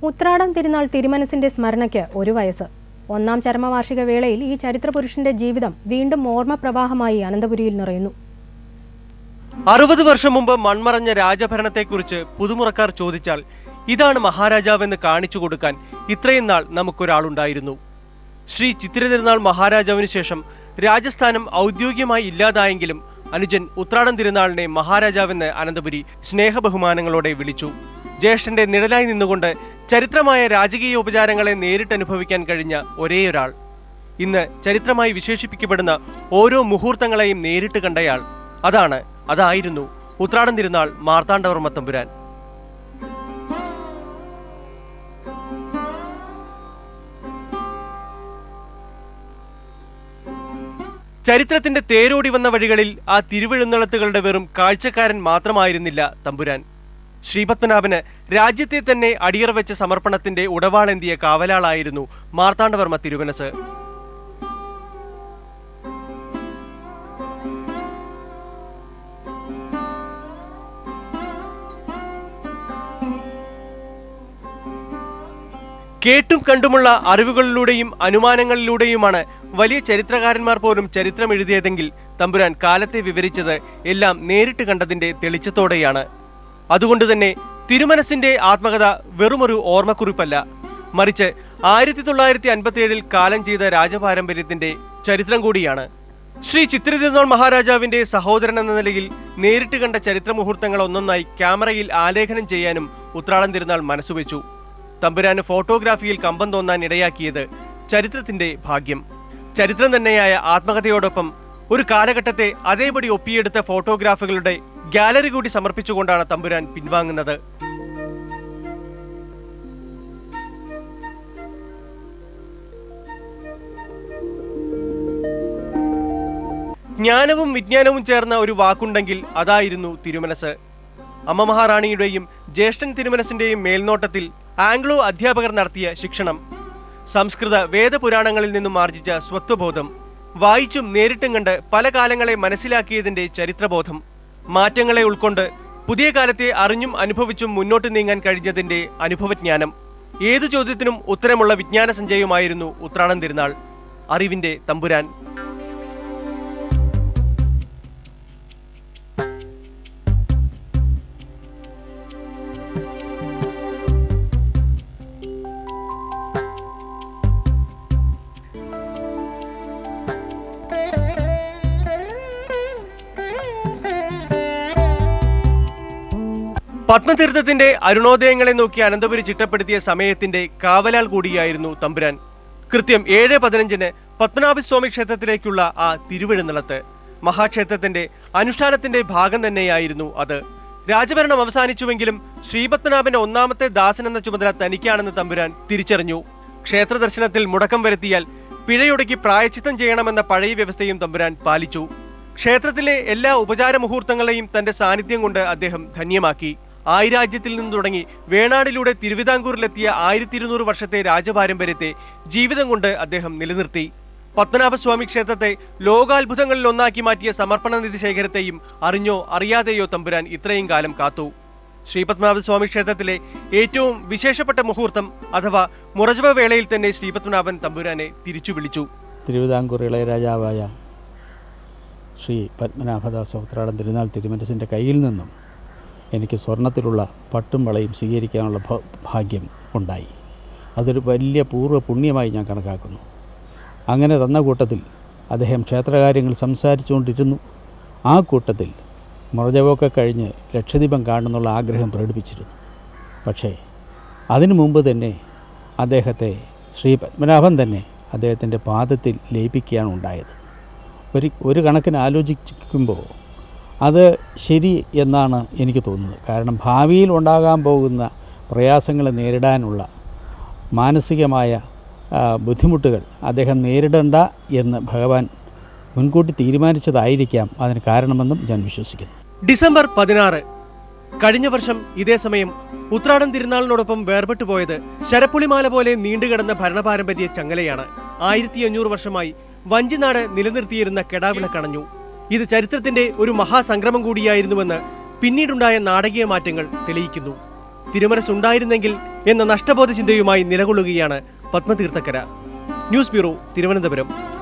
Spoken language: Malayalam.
ഉത്രാടം തിരുനാൾ തിരുമനസിന്റെ സ്മരണയ്ക്ക് 1 വയസ്സ്. ഒന്നാം ചരമവാർഷിക വേളയിൽ ഈ ചരിത്രപുരുഷന്റെ ജീവിതം വീണ്ടും ഓർമ്മപ്രവാഹമായി അനന്തപുരിയിൽ നിറയുന്നു. 60 വർഷം മുമ്പ് മൺമറഞ്ഞ രാജഭരണത്തെക്കുറിച്ച് പുതുമുറക്കാർ ചോദിച്ചാൽ ഇതാണ് മഹാരാജാവെന്ന് കാണിച്ചു കൊടുക്കാൻ ഇത്രയും നാൾ നമുക്കൊരാളുണ്ടായിരുന്നു. ശ്രീ ചിത്തിരതിരുനാൾ മഹാരാജാവിന് ശേഷം രാജസ്ഥാനം ഔദ്യോഗികമായി ഇല്ലാതായെങ്കിലും അനുജൻ ഉത്രാടം തിരുനാളിനെ മഹാരാജാവെന്ന് അനന്തപുരി സ്നേഹബഹുമാനങ്ങളോടെ വിളിച്ചു. ജ്യേഷ്ഠന്റെ നിഴലായി നിന്നുകൊണ്ട് ചരിത്രമായ രാജകീയ ഉപചാരങ്ങളെ നേരിട്ടനുഭവിക്കാൻ കഴിഞ്ഞ ഒരേയൊരാൾ, ഇന്ന് ചരിത്രമായി വിശേഷിപ്പിക്കപ്പെടുന്ന ഓരോ മുഹൂർത്തങ്ങളെയും നേരിട്ട് കണ്ടയാൾ, അതായിരുന്നു ഉത്രാടം തിരുനാൾ മാർത്താണ്ഡവർമ്മ തമ്പുരാൻ. ചരിത്രത്തിന്റെ തേരോടി വന്ന വഴികളിൽ ആ തിരുവെഴുന്നള്ളത്തുകളുടെ വെറും കാഴ്ചക്കാരൻ മാത്രമായിരുന്നില്ല തമ്പുരാൻ. ശ്രീപത്മനാഭന് രാജ്യത്തെ തന്നെ അടിയറ വെച്ച സമർപ്പണത്തിന്റെ ഉടവാളെന്തിയ കാവലാളായിരുന്നു മാർത്താണ്ഡവർമ്മ തിരുമനസ്. കേട്ടും കണ്ടുമുള്ള അറിവുകളിലൂടെയും അനുമാനങ്ങളിലൂടെയുമാണ് വലിയ ചരിത്രകാരന്മാർ പോലും ചരിത്രം എഴുതിയതെങ്കിൽ തമ്പുരാൻ കാലത്തെ വിവരിച്ചത് എല്ലാം നേരിട്ട് കണ്ടതിന്റെ തെളിച്ചത്തോടെയാണ്. അതുകൊണ്ടുതന്നെ തിരുമനസിന്റെ ആത്മകഥ വെറുമൊരു ഓർമ്മക്കുറിപ്പല്ല, മറിച്ച് 1957 കാലം ചെയ്ത രാജപാരമ്പര്യത്തിന്റെ ചരിത്രം കൂടിയാണ്. ശ്രീ ചിത്തിരതിരുനാൾ മഹാരാജാവിന്റെ സഹോദരൻ എന്ന നിലയിൽ നേരിട്ട് കണ്ട ചരിത്ര മുഹൂർത്തങ്ങൾ ഒന്നൊന്നായി ക്യാമറയിൽ ആലേഖനം ചെയ്യാനും ഉത്രാടം തിരുനാൾ മനസ്സുവെച്ചു. തമ്പുരാന് ഫോട്ടോഗ്രാഫിയിൽ കമ്പം തോന്നാൻ ഇടയാക്കിയത് ചരിത്രത്തിന്റെ ഭാഗ്യം. ചരിത്രം തന്നെയായ ആത്മകഥയോടൊപ്പം ഒരു കാലഘട്ടത്തെ അതേപടി ഒപ്പിയെടുത്ത ഫോട്ടോഗ്രാഫുകളുടെ ഗാലറി കൂടി സമർപ്പിച്ചുകൊണ്ടാണ് തമ്പുരാൻ പിൻവാങ്ങുന്നത്. ജ്ഞാനവും വിജ്ഞാനവും ചേർന്ന ഒരു വാക്കുണ്ടെങ്കിൽ അതായിരുന്നു തിരുമനസ്. അമ്മ മഹാറാണിയുടെയും ജ്യേഷ്ഠൻ തിരുമനസിന്റെയും മേൽനോട്ടത്തിൽ ആംഗ്ലോ അധ്യാപകർ നടത്തിയ ശിക്ഷണം, സംസ്കൃത വേദപുരാണങ്ങളിൽ നിന്നും ആർജിച്ച സ്വത്വബോധം, വായിച്ചും നേരിട്ടും കണ്ട് പല കാലങ്ങളെ മനസ്സിലാക്കിയതിന്റെ ചരിത്രബോധം, മാറ്റങ്ങളെ ഉൾക്കൊണ്ട് പുതിയ കാലത്തെ അറിഞ്ഞും അനുഭവിച്ചും മുന്നോട്ട് നീങ്ങാൻ കഴിഞ്ഞതിന്റെ അനുഭവജ്ഞാനം, ഏതു ചോദ്യത്തിനും ഉത്തരമുള്ള വിജ്ഞാന സഞ്ചയമായിരുന്നു ഉത്രാടം തിരുനാൾ, അറിവിന്റെ തമ്പുരാൻ. പത്മതീർത്ഥത്തിന്റെ അരുണോദയങ്ങളെ നോക്കി അനന്തപുരി ചിട്ടപ്പെടുത്തിയ സമയത്തിന്റെ കാവലാൾ കൂടിയായിരുന്നു തമ്പുരാൻ. കൃത്യം 7:15 പത്മനാഭസ്വാമി ക്ഷേത്രത്തിലേക്കുള്ള ആ തിരുവെഴുന്നള്ളത്ത് മഹാക്ഷേത്രത്തിന്റെ അനുഷ്ഠാനത്തിന്റെ ഭാഗം തന്നെയായിരുന്നു അത്. രാജഭരണം അവസാനിച്ചുവെങ്കിലും ശ്രീപത്മനാഭന്റെ ഒന്നാമത്തെ ദാസൻ എന്ന ചുമതല തനിക്കാണെന്ന് തമ്പുരാൻ തിരിച്ചറിഞ്ഞു. ക്ഷേത്ര ദർശനത്തിൽ മുടക്കം വരുത്തിയാൽ പിഴയൊടുക്കി പ്രായശ്ചിത്തം ചെയ്യണമെന്ന പഴയ വ്യവസ്ഥയും തമ്പുരാൻ പാലിച്ചു. ക്ഷേത്രത്തിലെ എല്ലാ ഉപചാര മുഹൂർത്തങ്ങളെയും തന്റെ സാന്നിധ്യം കൊണ്ട് അദ്ദേഹം ധന്യമാക്കി. ആയിരാജ്യത്തിൽ നിന്ന് തുടങ്ങി വേണാടിലൂടെ തിരുവിതാംകൂറിലെത്തിയ 1200 വർഷത്തെ രാജപാരമ്പര്യത്തെ ജീവിതം കൊണ്ട് അദ്ദേഹം നിലനിർത്തി. പത്മനാഭസ്വാമി ക്ഷേത്രത്തെ ലോകാത്ഭുതങ്ങളിൽ ഒന്നാക്കി മാറ്റിയ സമർപ്പണ നിധി ശേഖരത്തെയും അറിഞ്ഞോ അറിയാതെയോ തമ്പുരാൻ ഇത്രയും കാലം കാത്തു. ശ്രീപത്മനാഭസ്വാമി ക്ഷേത്രത്തിലെ ഏറ്റവും വിശേഷപ്പെട്ട മുഹൂർത്തം അഥവാ മുറജപ വേളയിൽ തന്നെ ശ്രീപത്മനാഭൻ തമ്പുരാനെ തിരിച്ചു വിളിച്ചു. തിരുവിതാംകൂർ ഇളയരാജാവായ ശ്രീ പത്മനാഭദാസ ഉത്രാടം തിരുനാൾ തിരുമനസിൻ്റെ കയ്യിൽ നിന്നും എനിക്ക് സ്വർണത്തിലുള്ള പട്ടും വളയും സ്വീകരിക്കാനുള്ള ഭാഗ്യം ഉണ്ടായി. അതൊരു വലിയ പൂർവ്വ പുണ്യമായി ഞാൻ കണക്കാക്കുന്നു. അങ്ങനെ തന്ന കൂട്ടത്തിൽ അദ്ദേഹം ക്ഷേത്രകാര്യങ്ങൾ സംസാരിച്ചുകൊണ്ടിരുന്നു. ആ കൂട്ടത്തിൽ മുറജപമൊക്കെ കഴിഞ്ഞ് ലക്ഷദ്വീപം കാണുന്നുള്ള ആഗ്രഹം പ്രകടിപ്പിച്ചിരുന്നു. പക്ഷേ അതിനു മുമ്പ് തന്നെ അദ്ദേഹത്തെ ശ്രീ പത്മനാഭൻ തന്നെ അദ്ദേഹത്തിൻ്റെ പാദത്തിൽ ലയിപ്പിക്കുകയാണ് ഉണ്ടായത്. ഒരു കണക്കിന് ആലോചിക്കുമ്പോൾ അത് ശരി എന്നാണ് എനിക്ക് തോന്നുന്നത്. കാരണം ഭാവിയിൽ ഉണ്ടാകാൻ പോകുന്ന പ്രയാസങ്ങളെ നേരിടാനുള്ള മാനസികമായ ബുദ്ധിമുട്ടുകൾ അദ്ദേഹം നേരിടണ്ട എന്ന് ഭഗവാൻ മുൻകൂട്ടി തീരുമാനിച്ചതായിരിക്കാം അതിന് കാരണമെന്നും ഞാൻ വിശ്വസിക്കുന്നു. ഡിസംബർ 16 കഴിഞ്ഞ വർഷം ഇതേ സമയം ഉത്രാടം തിരുനാളിനോടൊപ്പം വേർപെട്ടു പോയത് ശരപ്പുളിമാല പോലെ നീണ്ടുകിടന്ന ഭരണപാരമ്പര്യ ചങ്ങലയാണ്. 1500 വർഷമായി വഞ്ചിനാട് നിലനിർത്തിയിരുന്ന കെടാവിളക്കണഞ്ഞു. ഇത് ചരിത്രത്തിന്റെ ഒരു മഹാസംക്രമം കൂടിയായിരുന്നുവെന്ന് പിന്നീടുണ്ടായ നാടകീയ മാറ്റങ്ങൾ തെളിയിക്കുന്നു. തിരുമനസ്സുണ്ടായിരുന്നെങ്കിൽ എന്ന നഷ്ടബോധ ചിന്തയുമായി നിലകൊള്ളുകയാണ് പത്മതീർത്ഥക്കര. News bureau, Thiruvananthapuram.